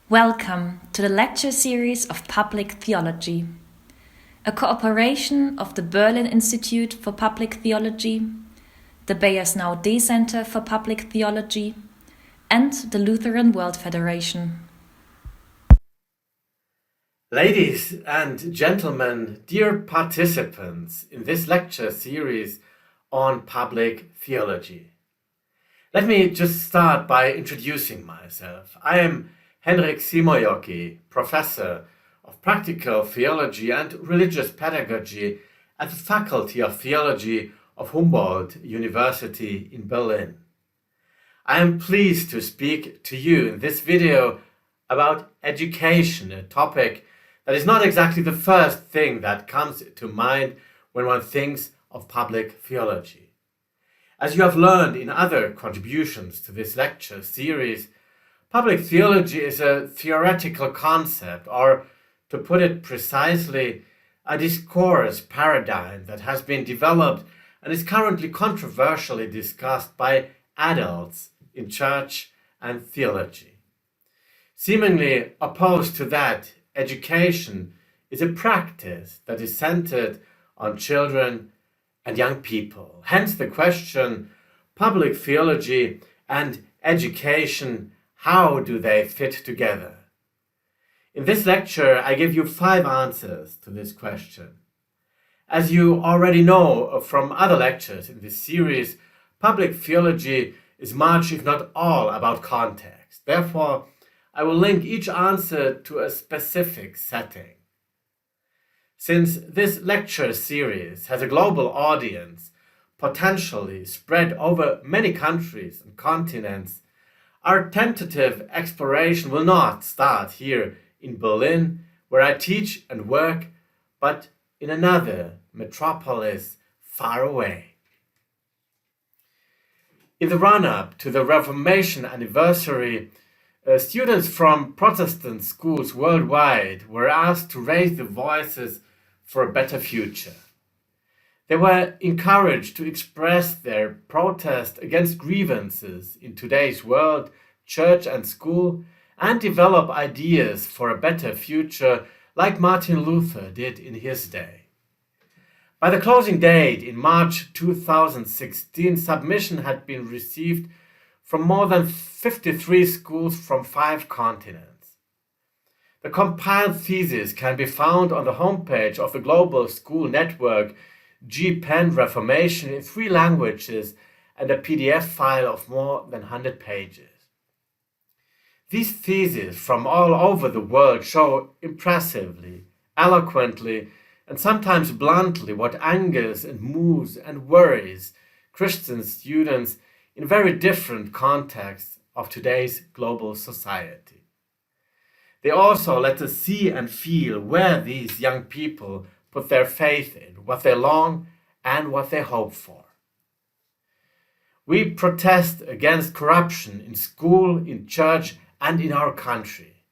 Welcome to the lecture series of Public Theology, a cooperation of the Berlin Institute for Public Theology, the Beyers Naudé Center for Public Theology, and the Lutheran World Federation. Ladies and gentlemen, dear participants in this lecture series on public theology. Let me just start by introducing myself. I am Henrik Simojoki, Professor of Practical Theology and Religious Pedagogy at the Faculty of Theology of Humboldt-Universität in Berlin. I am pleased to speak to you in this video about education, a topic that is not exactly the first thing that comes to mind when one thinks of public theology. As you have learned in other contributions to this lecture series, public theology is a theoretical concept, or to put it precisely, a discourse paradigm that has been developed and is currently controversially discussed by adults in church and theology. Seemingly opposed to that, education is a practice that is centered on children and young people. Hence the question, public theology and education, how do they fit together? In this lecture, I give you 5 answers to this question. As you already know from other lectures in this series, public theology is much, if not all, about context. Therefore, I will link each answer to a specific setting. Since this lecture series has a global audience, potentially spread over many countries and continents, our tentative exploration will not start here in Berlin, where I teach and work, but in another metropolis far away. In the run-up to the Reformation anniversary, students from Protestant schools worldwide were asked to raise their voices for a better future. They were encouraged to express their protest against grievances in today's world, church and school, and develop ideas for a better future like Martin Luther did in his day. By the closing date in March 2016, submission had been received from more than 53 schools from 5 continents. The compiled thesis can be found on the homepage of the Global School Network G-Pen Reformation in 3 languages and a PDF file of more than 100 pages. These theses from all over the world show impressively, eloquently, and sometimes bluntly what angers and moves and worries Christian students in very different contexts of today's global society. They also let us see and feel where these young people put their faith in, what they long and what they hope for. We protest against corruption in school, in church, and in our country.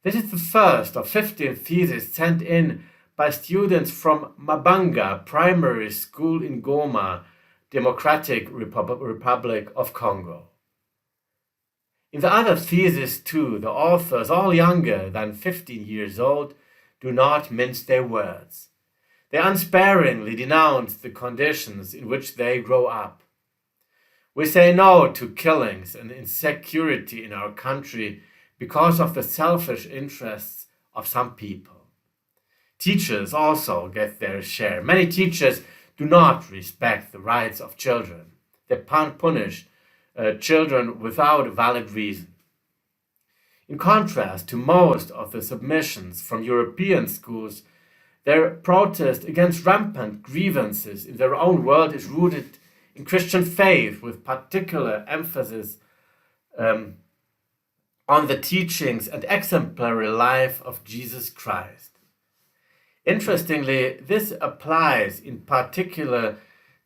This is the first of 15 theses sent in by students from Mabanga Primary School in Goma, Democratic Republic of Congo. In the other theses too, the authors, all younger than 15 years old, do not mince their words. They unsparingly denounce the conditions in which they grow up. We say no to killings and insecurity in our country because of the selfish interests of some people. Teachers also get their share. Many teachers do not respect the rights of children. They punish children without a valid reason. In contrast to most of the submissions from European schools, their protest against rampant grievances in their own world is rooted in Christian faith, with particular emphasis on the teachings and exemplary life of Jesus Christ. Interestingly, this applies in particular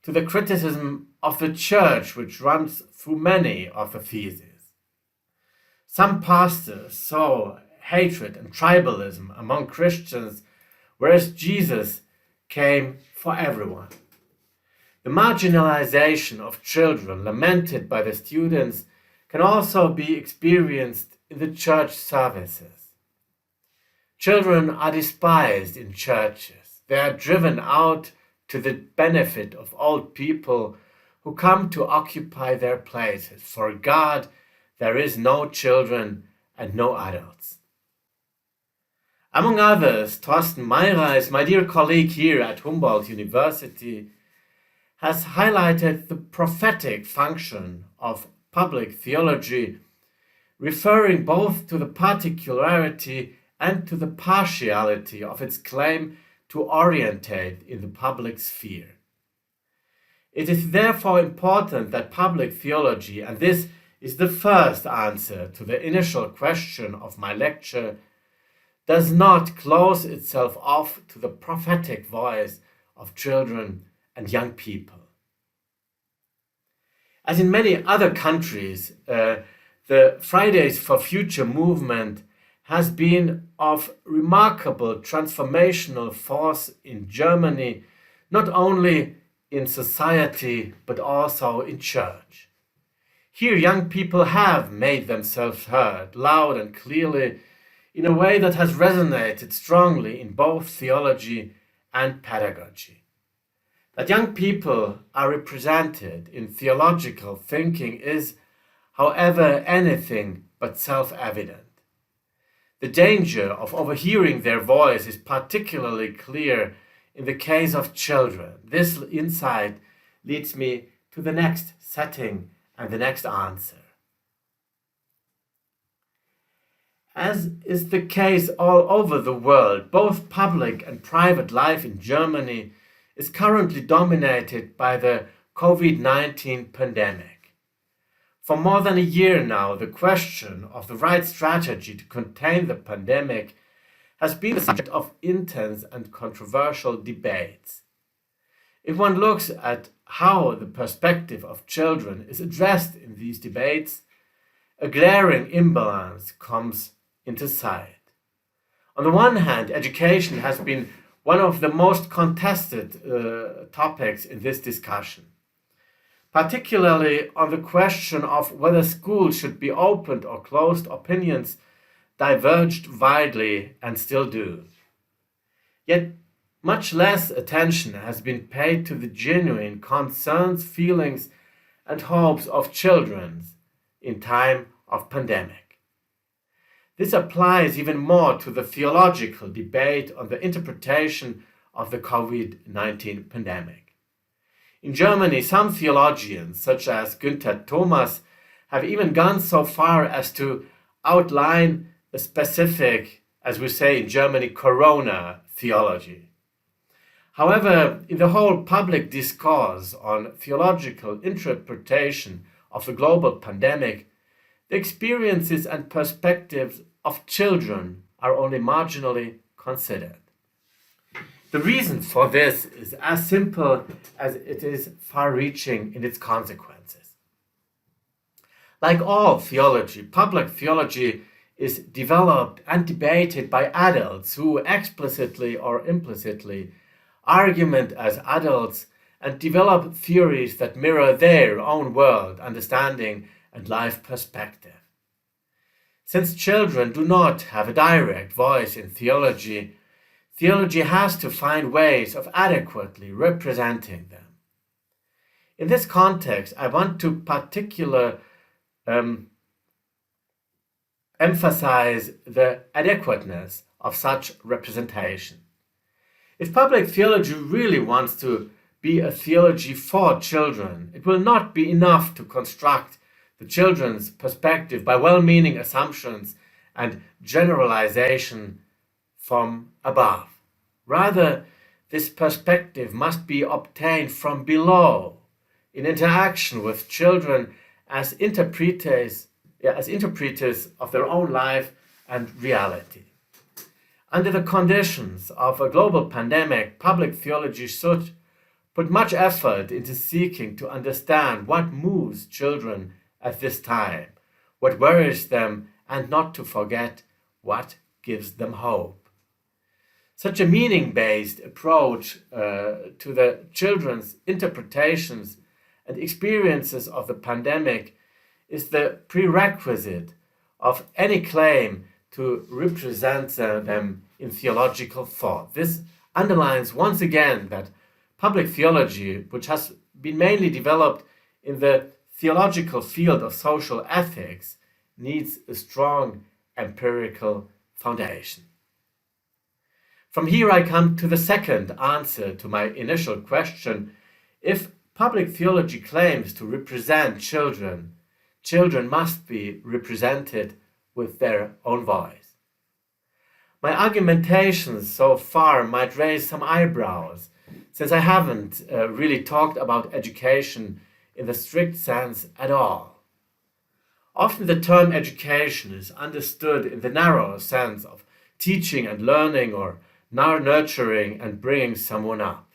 to the criticism of the church, which runs through many of the theses. Some pastors sow hatred and tribalism among Christians, whereas Jesus came for everyone. The marginalization of children lamented by the students can also be experienced in the church services. Children are despised in churches. They are driven out to the benefit of old people who come to occupy their places. For God, there is no children and no adults. Among others, Thorsten Meyreis, my dear colleague here at Humboldt-Universität, has highlighted the prophetic function of public theology, referring both to the particularity and to the partiality of its claim to orientate in the public sphere. It is therefore important that public theology, and this is the first answer to the initial question of my lecture, does not close itself off to the prophetic voice of children and young people. As in many other countries, the Fridays for Future movement has been of remarkable transformational force in Germany, not only in society but also in church. Here young people have made themselves heard loud and clearly in a way that has resonated strongly in both theology and pedagogy. That young people are represented in theological thinking is, however, anything but self-evident. The danger of overhearing their voice is particularly clear in the case of children. This insight leads me to the next setting and the next answer. As is the case all over the world, both public and private life in Germany is currently dominated by the COVID-19 pandemic. For more than a year now, the question of the right strategy to contain the pandemic has been the subject of intense and controversial debates. If one looks at how the perspective of children is addressed in these debates, a glaring imbalance comes into sight. On the one hand, education has been one of the most contested topics in this discussion. Particularly on the question of whether schools should be opened or closed, opinions diverged widely and still do. Yet much less attention has been paid to the genuine concerns, feelings, and hopes of children in time of pandemic. This applies even more to the theological debate on the interpretation of the COVID-19 pandemic. In Germany, some theologians, such as Günther Thomas, have even gone so far as to outline a specific, as we say in Germany, corona theology. However, in the whole public discourse on theological interpretation of the global pandemic, the experiences and perspectives of children are only marginally considered. The reason for this is as simple as it is far-reaching in its consequences. Like all theology, public theology is developed and debated by adults who explicitly or implicitly argument as adults and develop theories that mirror their own world, understanding, and life perspective. Since children do not have a direct voice in theology, theology has to find ways of adequately representing them. In this context, I want to particularly emphasize the adequateness of such representation. If public theology really wants to be a theology for children, it will not be enough to construct the children's perspective by well-meaning assumptions and generalization from above. Rather, this perspective must be obtained from below, in interaction with children as interpreters of their own life and reality. Under the conditions of a global pandemic, public theology should put much effort into seeking to understand what moves children at this time, what worries them, and not to forget what gives them hope. Such a meaning-based approach to the children's interpretations and experiences of the pandemic is the prerequisite of any claim to represent them in theological thought. This underlines once again that public theology, which has been mainly developed in the theological field of social ethics, needs a strong empirical foundation. From here I come to the second answer to my initial question. If public theology claims to represent children, children must be represented with their own voice. My argumentations so far might raise some eyebrows, since I haven't really talked about education in the strict sense at all. Often the term education is understood in the narrow sense of teaching and learning, or nurturing and bringing someone up.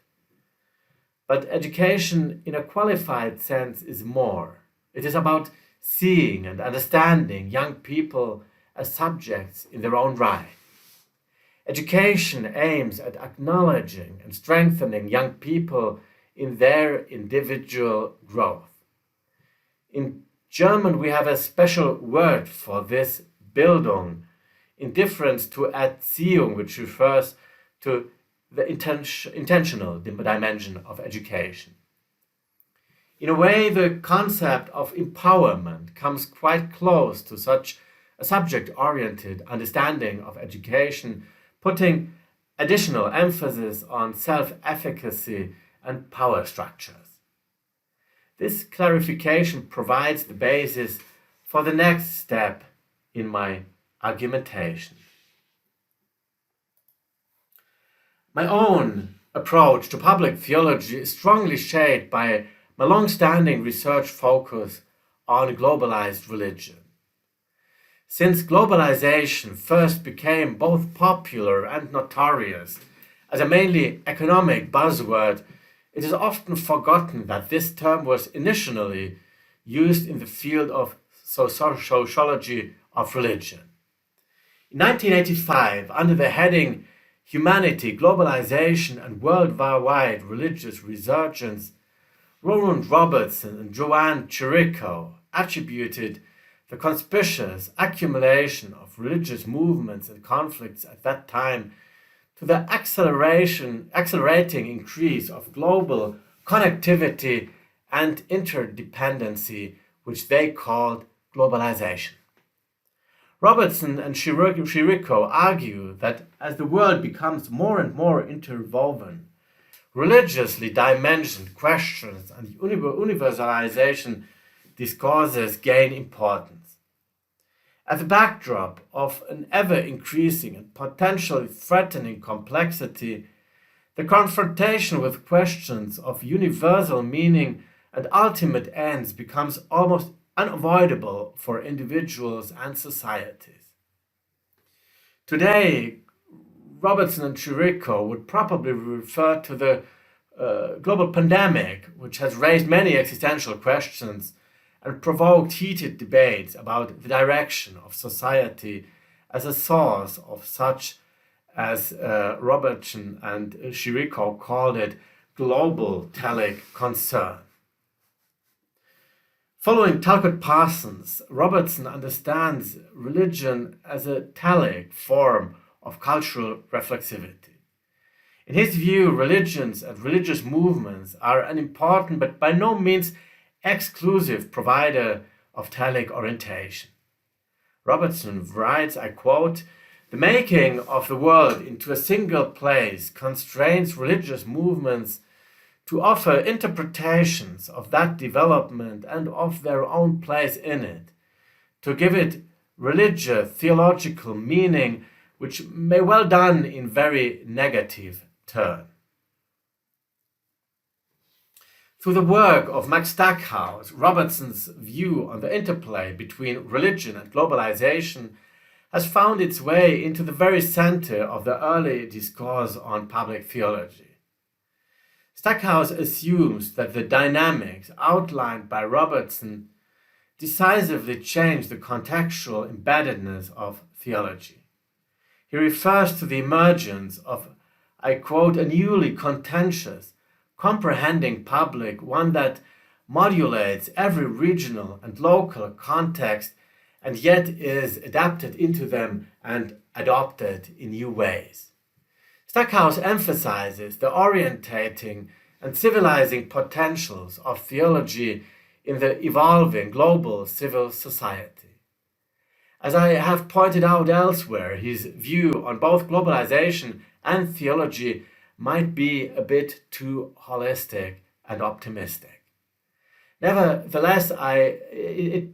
But education in a qualified sense is more. It is about seeing and understanding young people as subjects in their own right. Education aims at acknowledging and strengthening young people in their individual growth. In German, we have a special word for this, Bildung, in difference to Erziehung, which refers to the intentional dimension of education. In a way, the concept of empowerment comes quite close to such a subject-oriented understanding of education, putting additional emphasis on self-efficacy and power structures. This clarification provides the basis for the next step in my argumentation. My own approach to public theology is strongly shaped by my long-standing research focus on globalized religion. Since globalization first became both popular and notorious as a mainly economic buzzword, it is often forgotten that this term was initially used in the field of sociology of religion. In 1985, under the heading Humanity, Globalization and Worldwide Religious Resurgence, Roland Robertson and Joanne Chirico attributed the conspicuous accumulation of religious movements and conflicts at that time to the accelerating increase of global connectivity and interdependency, which they called globalization. Robertson and Chirico argue that as the world becomes more and more interwoven, religiously dimensioned questions and universalization discourses gain importance. At the backdrop of an ever-increasing and potentially threatening complexity, the confrontation with questions of universal meaning and ultimate ends becomes almost unavoidable for individuals and societies. Today, Robertson and Chirico would probably refer to the global pandemic, which has raised many existential questions and provoked heated debates about the direction of society as a source of such, as Robertson and Chirico called it, global telic concern. Following Talcott Parsons, Robertson understands religion as a telic form of cultural reflexivity. In his view, religions and religious movements are an important but by no means exclusive provider of telic orientation. Robertson writes, I quote, "The making of the world into a single place constrains religious movements to offer interpretations of that development and of their own place in it, to give it religious theological meaning, which may well done in very negative turn." Through the work of Max Stackhouse, Robertson's view on the interplay between religion and globalization has found its way into the very center of the early discourse on public theology. Stackhouse assumes that the dynamics outlined by Robertson decisively change the contextual embeddedness of theology. He refers to the emergence of, I quote, "a newly contentious, comprehending public, one that modulates every regional and local context and yet is adapted into them and adopted in new ways. Stackhouse emphasizes the orientating and civilizing potentials of theology in the evolving global civil society. As I have pointed out elsewhere, his view on both globalization and theology might be a bit too holistic and optimistic. Nevertheless, it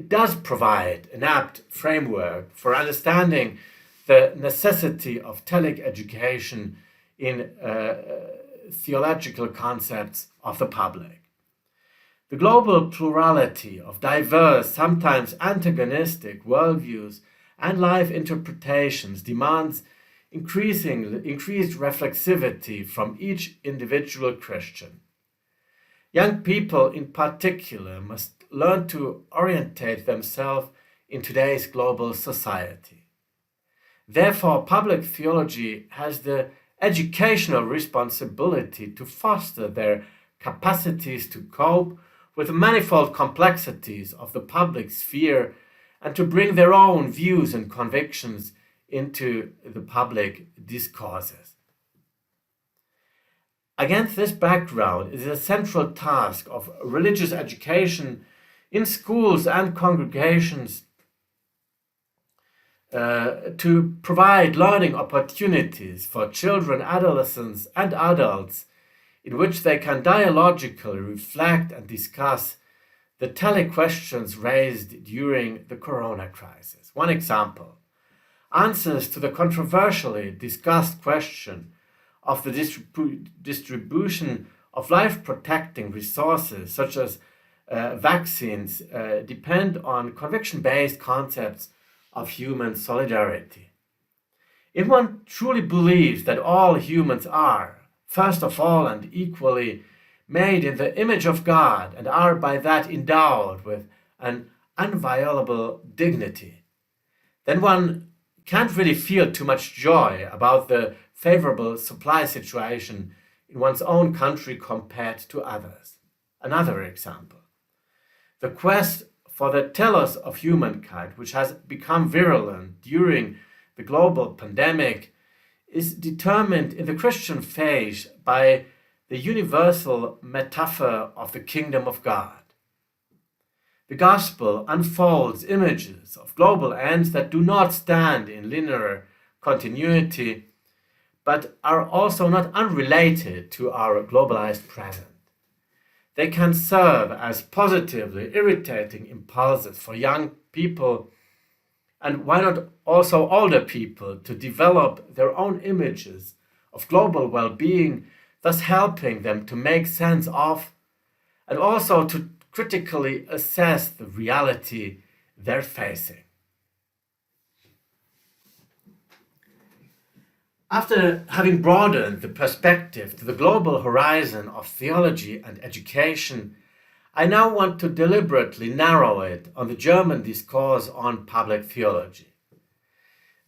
does provide an apt framework for understanding the necessity of telic education in theological concepts of the public. The global plurality of diverse, sometimes antagonistic worldviews and life interpretations demands increased reflexivity from each individual Christian. Young people in particular must learn to orientate themselves in today's global society. Therefore, public theology has the educational responsibility to foster their capacities to cope with the manifold complexities of the public sphere and to bring their own views and convictions into the public discourses. Against this background, it is a central task of religious education in schools and congregations to provide learning opportunities for children, adolescents, and adults in which they can dialogically reflect and discuss the questions raised during the corona crisis. One example: answers to the controversially discussed question of the distribution of life-protecting resources such as vaccines depend on conviction-based concepts of human solidarity. If one truly believes that all humans are, first of all and equally, made in the image of God and are by that endowed with an inviolable dignity, then one can't really feel too much joy about the favorable supply situation in one's own country compared to others. Another example: the quest for the telos of humankind, which has become virulent during the global pandemic, is determined in the Christian faith by the universal metaphor of the kingdom of God. The gospel unfolds images of global ends that do not stand in linear continuity, but are also not unrelated to our globalized present. They can serve as positively irritating impulses for young people, and why not also older people, to develop their own images of global well-being, thus helping them to make sense of and also to critically assess the reality they're facing. After having broadened the perspective to the global horizon of theology and education, I now want to deliberately narrow it on the German discourse on public theology.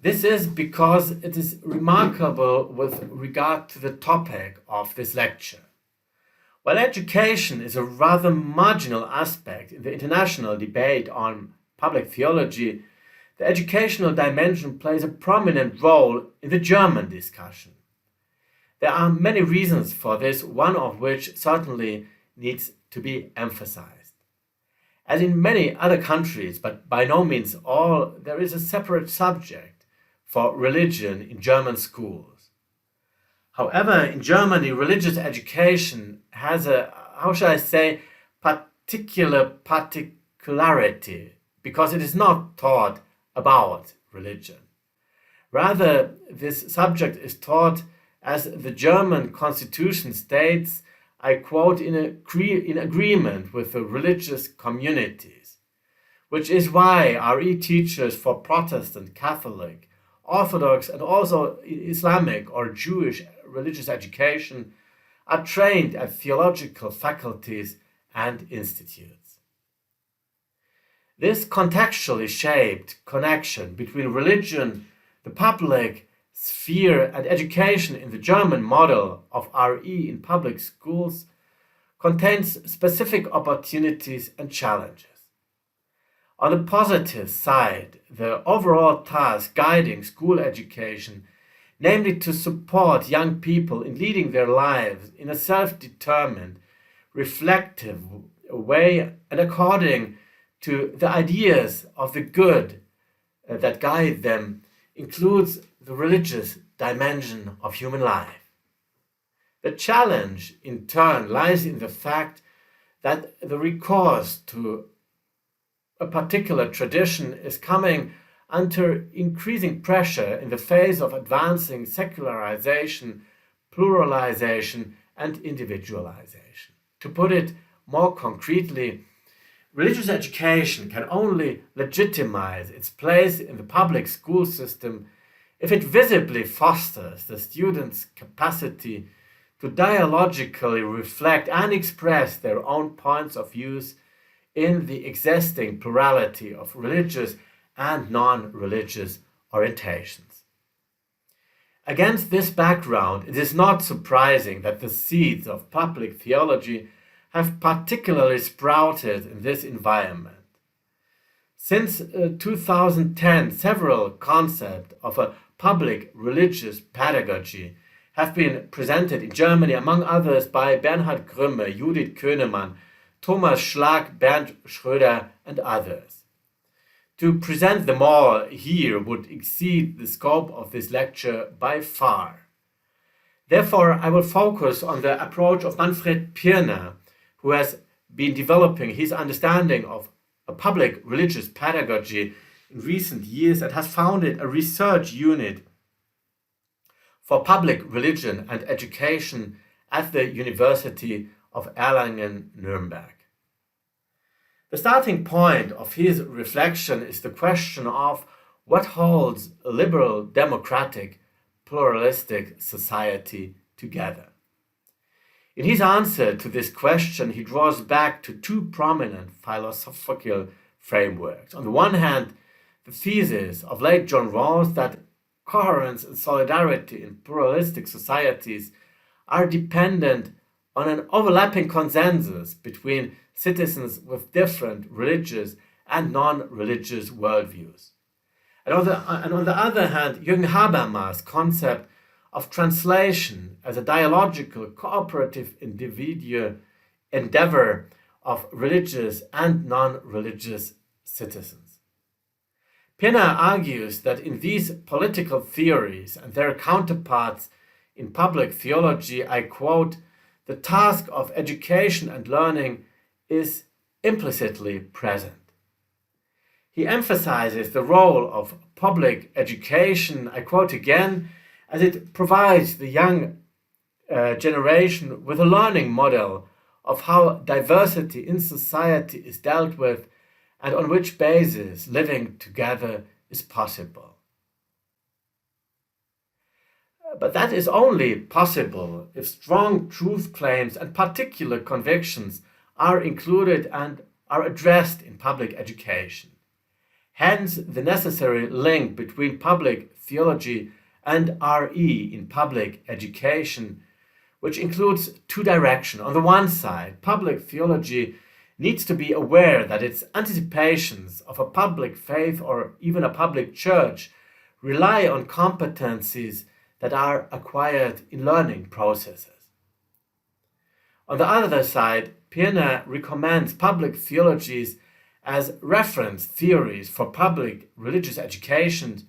This is because it is remarkable with regard to the topic of this lecture. While education is a rather marginal aspect in the international debate on public theology, the educational dimension plays a prominent role in the German discussion. There are many reasons for this, one of which certainly needs to be emphasized. As in many other countries, but by no means all, there is a separate subject for religion in German schools. However, in Germany, religious education has a, particularity, because it is not taught about religion. Rather, this subject is taught, as the German constitution states, I quote, in agreement with the religious communities, which is why RE teachers for Protestant, Catholic, Orthodox, and also Islamic or Jewish religious education are trained at theological faculties and institutes. This contextually shaped connection between religion, the public sphere, and education in the German model of RE in public schools contains specific opportunities and challenges. On the positive side, the overall task guiding school education, namely to support young people in leading their lives in a self-determined, reflective way and according to the ideas of the good that guide them, includes the religious dimension of human life. The challenge, in turn, lies in the fact that the recourse to a particular tradition is coming under increasing pressure in the face of advancing secularization, pluralization, and individualization. To put it more concretely, religious education can only legitimize its place in the public school system if it visibly fosters the students' capacity to dialogically reflect and express their own points of view in the existing plurality of religious and non-religious orientations. Against this background, it is not surprising that the seeds of public theology have particularly sprouted in this environment. Since 2010, several concepts of a public religious pedagogy have been presented in Germany, among others by Bernhard Grümme, Judith Könemann, Thomas Schlag, Bernd Schröder, and others. To present them all here would exceed the scope of this lecture by far. Therefore, I will focus on the approach of Manfred Pirner, who has been developing his understanding of a public religious pedagogy in recent years and has founded a research unit for public religion and education at the University of Erlangen-Nuremberg. The starting point of his reflection is the question of what holds a liberal, democratic, pluralistic society together. In his answer to this question, he draws back to two prominent philosophical frameworks. On the one hand, the thesis of late John Rawls that coherence and solidarity in pluralistic societies are dependent on an overlapping consensus between citizens with different religious and non-religious worldviews. And on the other hand, Jürgen Habermas' concept of translation as a dialogical, cooperative individual endeavor of religious and non-religious citizens. Pirner argues that in these political theories and their counterparts in public theology, I quote, the task of education and learning is implicitly present. He emphasizes the role of public education, I quote again, as it provides the young generation with a learning model of how diversity in society is dealt with and on which basis living together is possible. But that is only possible if strong truth claims and particular convictions are included and are addressed in public education. Hence, the necessary link between public theology and RE in public education, which includes two directions. On the one side, public theology needs to be aware that its anticipations of a public faith or even a public church rely on competencies that are acquired in learning processes. On the other side, Pirner recommends public theologies as reference theories for public religious education,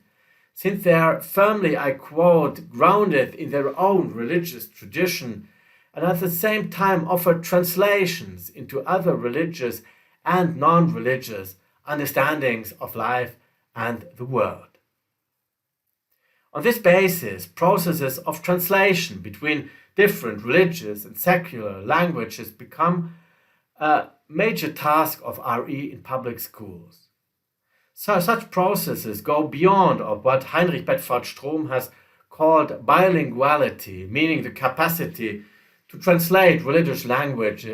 since they are firmly, I quote, grounded in their own religious tradition and at the same time offer translations into other religious and non-religious understandings of life and the world. On this basis, processes of translation between different religious and secular languages become a major task of RE in public schools. So such processes go beyond of what Heinrich Bedford Strom has called bilinguality, meaning the capacity to translate religious language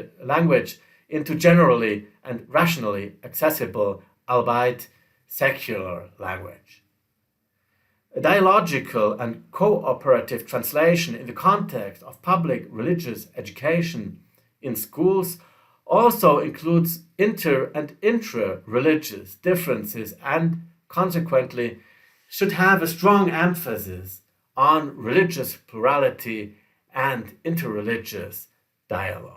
into generally and rationally accessible, albeit secular language. A dialogical and cooperative translation in the context of public religious education in schools also includes inter- and intra-religious differences and consequently should have a strong emphasis on religious plurality and interreligious dialogue.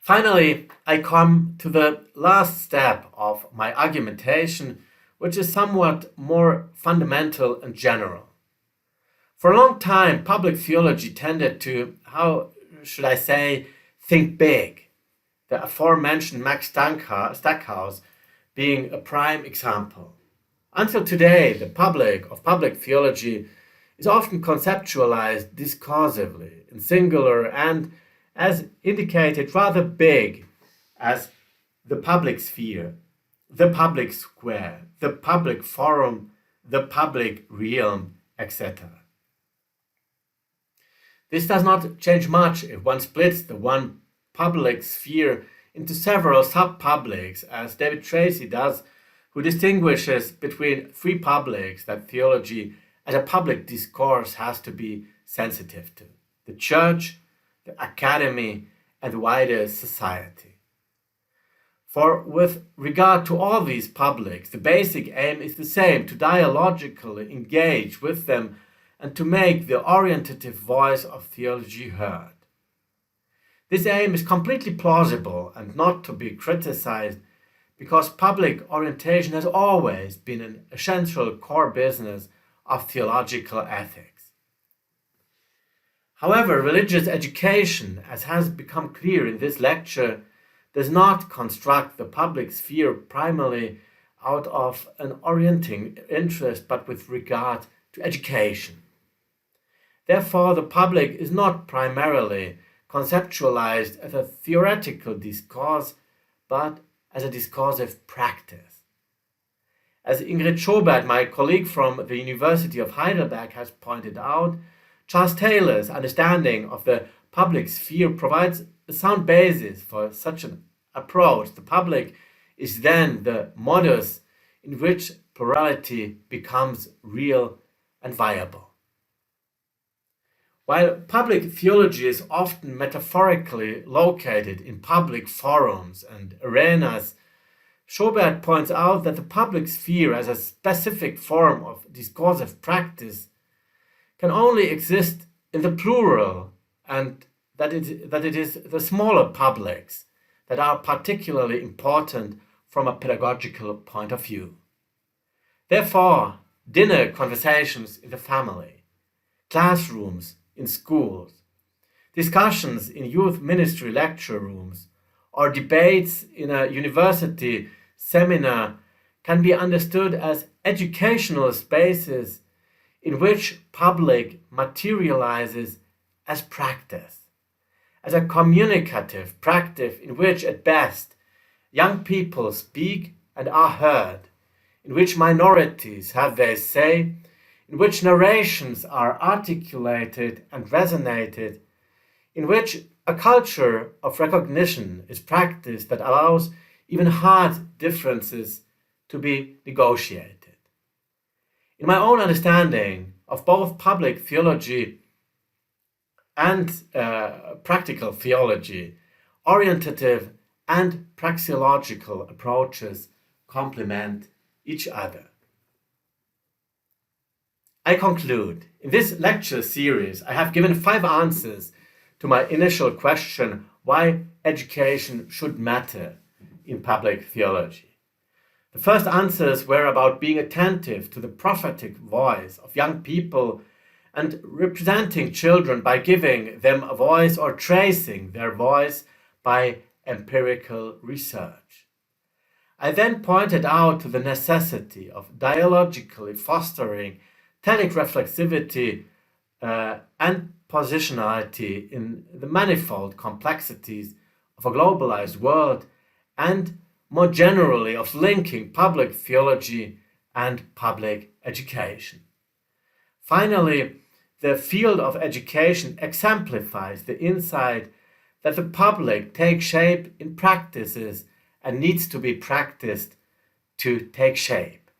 Finally, I come to the last step of my argumentation, which is somewhat more fundamental and general. For a long time, public theology tended to, how should I say, think big, the aforementioned Max Stackhouse being a prime example. Until today, the public of public theology is often conceptualized discursively, in singular and, as indicated, rather big as the public sphere, the public square, the public forum, the public realm, etc. This does not change much if one splits the one public sphere into several sub-publics, as David Tracy does, who distinguishes between three publics that theology as a public discourse has to be sensitive to: the church, the academy, and the wider society. For with regard to all these publics, the basic aim is the same: to dialogically engage with them and to make the orientative voice of theology heard. This aim is completely plausible and not to be criticized, because public orientation has always been an essential core business of theological ethics. However, religious education, as has become clear in this lecture, does not construct the public sphere primarily out of an orienting interest, but with regard to education. Therefore, the public is not primarily conceptualized as a theoretical discourse, but as a discursive practice. As Ingrid Schobert, my colleague from the University of Heidelberg, has pointed out, Charles Taylor's understanding of the public sphere provides a sound basis for such an approach. The public is then the modus in which plurality becomes real and viable. While public theology is often metaphorically located in public forums and arenas, Schobert points out that the public sphere as a specific form of discursive practice can only exist in the plural, and that it is the smaller publics that are particularly important from a pedagogical point of view. Therefore, dinner conversations in the family, classrooms in schools, discussions in youth ministry lecture rooms, or debates in a university seminar can be understood as educational spaces in which public materializes as practice, as a communicative practice in which, at best, young people speak and are heard, in which minorities have their say, in which narrations are articulated and resonated, in which a culture of recognition is practiced that allows even hard differences to be negotiated. In my own understanding of both public theology and practical theology, orientative and praxeological approaches complement each other. I conclude. In this lecture series, I have given 5 answers to my initial question why education should matter in public theology. The first answers were about being attentive to the prophetic voice of young people and representing children by giving them a voice or tracing their voice by empirical research. I then pointed out to the necessity of dialogically fostering telic reflexivity and positionality in the manifold complexities of a globalized world, and more generally of linking public theology and public education. Finally, the field of education exemplifies the insight that the public takes shape in practices and needs to be practiced to take shape.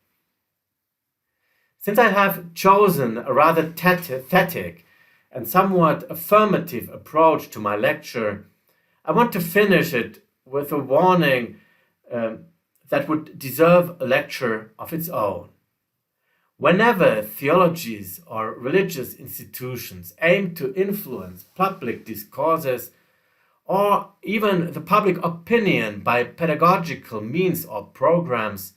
Since I have chosen a rather pathetic and somewhat affirmative approach to my lecture, I want to finish it with a warning that would deserve a lecture of its own. Whenever theologies or religious institutions aim to influence public discourses or even the public opinion by pedagogical means or programs,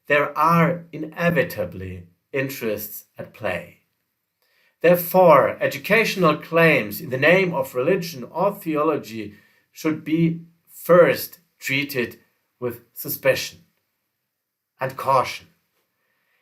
there are inevitably interests at play. Therefore, educational claims in the name of religion or theology should be first treated with suspicion and caution.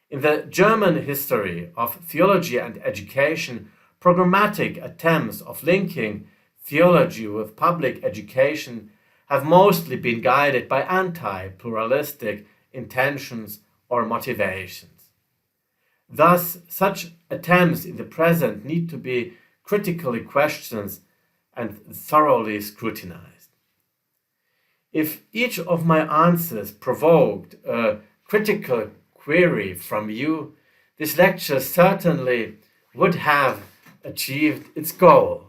In the German history of theology and education, programmatic attempts of linking theology with public education have mostly been guided by anti-pluralistic intentions or motivations. Thus, such attempts in the present need to be critically questioned and thoroughly scrutinized. If each of my answers provoked a critical query from you, this lecture certainly would have achieved its goal.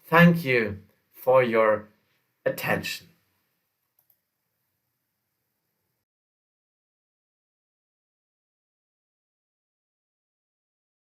Thank you for your attention.